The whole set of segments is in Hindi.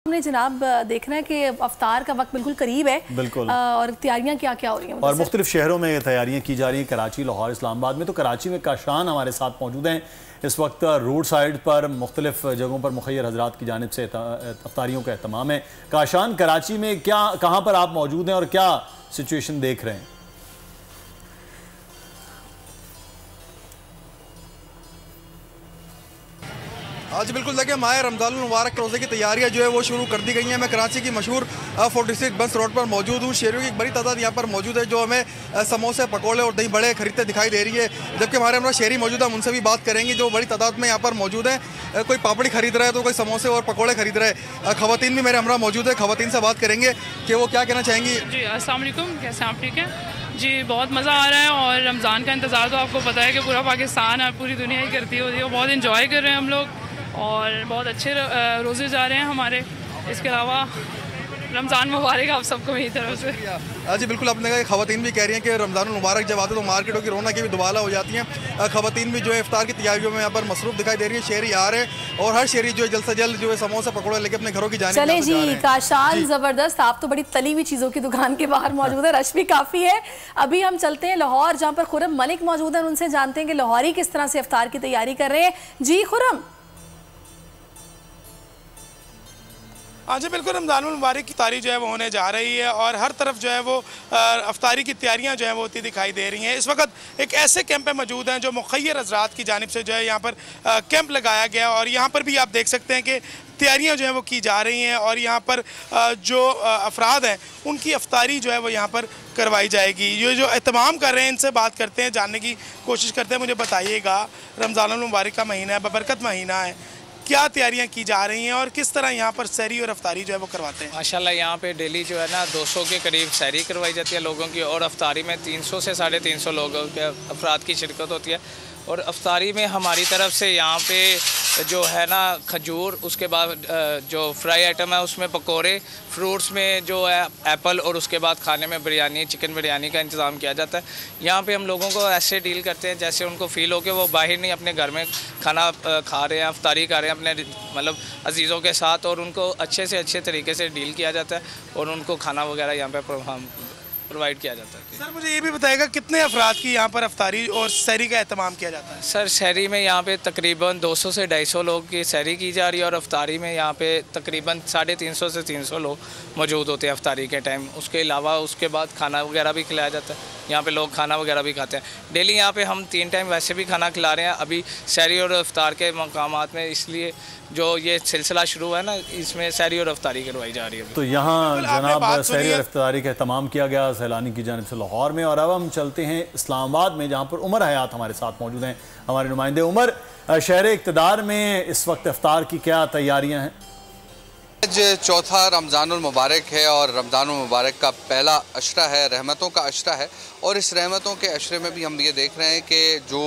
हमने जनाब देखना है कि अफ्तार का वक्त बिल्कुल करीब है। बिल्कुल। और तैयारियां क्या क्या हो रही हैं और मुख्तलिफ शहरों में ये तैयारियां की जा रही हैं, कराची, लाहौर, इस्लामाबाद में। तो कराची में काशान हमारे साथ मौजूद हैं इस वक्त। रोड साइड पर मुख्तलिफ जगहों पर मुखय्यर हजरात की जानिब से अफ्तारियों का एहतमाम है। काशान, कराची में क्या, कहाँ पर आप मौजूद हैं और क्या सिचुएशन देख रहे हैं? आज बिल्कुल देखिए माह रमज़ान मुबारक रोज़े की तैयारियां जो है वो शुरू कर दी गई हैं। मैं कराची की मशहूर 46 बंस रोड पर मौजूद हूँ। शहरियों की एक बड़ी तादाद यहाँ पर मौजूद है जो हमें समोसे, पकौड़े और दही बड़े खरीदते दिखाई दे रही है। जबकि हमारे हमारा शहरी मौजूद है, हम उनसे भी बात करेंगे जो बड़ी तादाद में यहाँ पर मौजूद है। कोई पापड़ी खरीद रहा है तो कोई समोसे और पकौड़े खरीद रहे हैं। ख़वातीन भी मेरे हमरा मौजूद है, ख़वातीन से बात करेंगे कि वो क्या कहना चाहेंगी। जी अस्सलाम वालेकुम, कैसे आप? ठीक है जी, बहुत मज़ा आ रहा है और रमज़ान का इंतज़ार तो आपको पता है कि पूरा पाकिस्तान और पूरी दुनिया ही करती होती है। बहुत इंजॉय कर रहे हैं हम लोग और बहुत अच्छे रोज़े जा रहे हैं हमारे। इसके अलावा रमज़ान मुबारक आप सबको मेरी तरफ से। जी बिल्कुल, आपने कहा ख़वातीन भी कह रही हैं कि रमज़ान मुबारक जब आते तो मार्केटों की रौनक भी दुबाला हो जाती हैं। ख़वातीन भी जो है इफ्तार की तैयारियों में यहाँ पर मसरूफ़ दिखाई दे रही है। शहरी आ रहे हैं और हर शहरी जो है जल्द से जल्द जो है समोसा पकौड़े लेके अपने घरों की जाने। चले जी काशान, ज़बरदस्त, आप तो बड़ी तली हुई चीज़ों की दुकान के बाहर मौजूद है, रश भी काफ़ी है। अभी हम चलते हैं लाहौर, जहाँ पर खुरम मलिक मौजूद है, उनसे जानते हैं कि लाहौरी किस तरह से इफ्तार की तैयारी कर रहे हैं। जी खुरम। हाँ जी बिल्कुल, रमज़ान मुबारक की तारीख जो है वो होने जा रही है और हर तरफ जो है वो अफ्तारी की तैयारियां जो है वो होती दिखाई दे रही हैं। इस वक्त एक ऐसे कैंप पे मौजूद हैं जो मुखय्यर हज़रात की जानिब से जो है यहाँ पर कैंप लगाया गया और यहाँ पर भी आप देख सकते हैं कि तैयारियां जो है वो की जा रही हैं और यहाँ पर जो अफराद हैं उनकी अफ्तारी जो है वो यहाँ पर करवाई जाएगी। ये जो एहतमाम कर रहे हैं इनसे बात करते हैं, जानने की कोशिश करते हैं। मुझे बताइएगा, रमज़ान मुबारक का महीना है, बबरकत महीना है, क्या तैयारियां की जा रही हैं और किस तरह यहाँ पर सहरी और अफ्तारी जो है वो करवाते हैं? माशाल्लाह यहाँ पे डेली जो है ना 200 के करीब सहरी करवाई जाती है लोगों की और अफ्तारी में 300 से 350 लोगों के अफराद की शिरकत होती है। और अफ्तारी में हमारी तरफ से यहाँ पे जो है ना खजूर, उसके बाद जो फ्राई आइटम है उसमें पकोड़े, फ्रूट्स में जो है एप्पल और उसके बाद खाने में बिरयानी, चिकन बिरयानी का इंतज़ाम किया जाता है। यहाँ पे हम लोगों को ऐसे डील करते हैं जैसे उनको फ़ील हो कि वो बाहर नहीं अपने घर में खाना खा रहे हैं, अफ्तारी कर रहे हैं अपने मतलब अजीज़ों के साथ, और उनको अच्छे से अच्छे तरीके से डील किया जाता है और उनको खाना वगैरह यहाँ पर प्रोवाइड किया जाता है। सर मुझे ये भी बताएगा कितने अफराद की यहाँ पर अफ्तारी और सहरी का एहतमाम किया जाता है? सर सहरी में यहाँ पे तकरीबन 200 से 250 लोग की सहरी की जा रही है और अफ्तारी में यहाँ पे तकरीबन 350 से 300 लोग मौजूद होते हैं अफ्तारी के टाइम। उसके अलावा उसके बाद खाना वगैरह भी खिलाया जाता है। यहाँ पे लोग खाना वगैरह भी खाते हैं डेली। यहाँ पे हम 3 टाइम वैसे भी खाना खिला रहे हैं अभी सहरी और अफ्तार के मकामात में, इसलिए जो ये सिलसिला शुरू है ना इसमें सहरी और अफ्तारी करवाई जा रही है। तो यहाँ जनाब सहरी और अफ्तारी का एहतमाम किया गया सैलानी की जानिब से लाहौर में। और अब हम चलते हैं इस्लामाबाद में, जहाँ पर उमर हयात हमारे साथ मौजूद हैं, हमारे नुमाइंदे। उमर, शहर इक़्तिदार में इस वक्त इफ्तार की क्या तैयारियाँ हैं? आज चौथा रमज़ानुल मुबारक है और रमज़ानुल मुबारक का पहला अशरा है, रहमतों का अशरा है। और इस रहमतों के अशरे में भी हम ये देख रहे हैं कि जो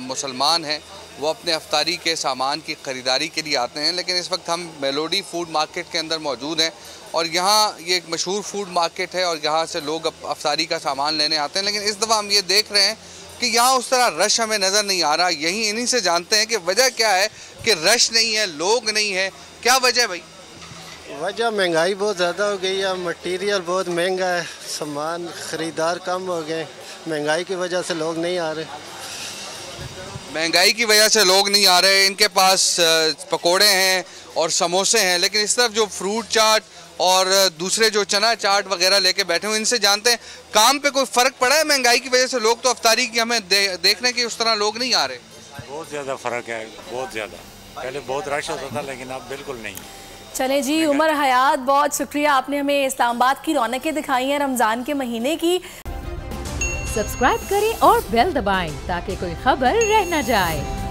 मुसलमान हैं वो अपने अफ्तारी के सामान की ख़रीदारी के लिए आते हैं। लेकिन इस वक्त हम मेलोडी फ़ूड मार्केट के अंदर मौजूद हैं और यहाँ ये एक मशहूर फ़ूड मार्केट है और यहाँ से लोग अफ्तारी का सामान लेने आते हैं। लेकिन इस दफ़ा हम ये देख रहे हैं कि यहाँ उस तरह रश हमें नज़र नहीं आ रहा। इन्हीं से जानते हैं कि वजह क्या है कि रश नहीं है, लोग नहीं है, क्या वजह भाई? वजह महंगाई बहुत ज़्यादा हो गई है, मटेरियल बहुत महंगा है, सामान ख़रीदार कम हो गए, महंगाई की वजह से लोग नहीं आ रहे। महंगाई की वजह से लोग नहीं आ रहे। इनके पास पकोड़े हैं और समोसे हैं, लेकिन इस तरफ जो फ्रूट चाट और दूसरे जो चना चाट वगैरह लेके बैठे हुए, इनसे जानते हैं काम पे कोई फ़र्क पड़ा है महंगाई की वजह से? लोग तो अफ्तारी की हमें देखने के उस तरह लोग नहीं आ रहे। बहुत ज़्यादा फ़र्क है, बहुत ज़्यादा। पहले बहुत रश होता था लेकिन अब बिल्कुल नहीं। चले जी उमर हयात, बहुत शुक्रिया, आपने हमें इस्लामाबाद की रौनकें दिखाई हैं रमज़ान के महीने की। सब्सक्राइब करें और बेल दबाएं ताकि कोई खबर रह न जाए।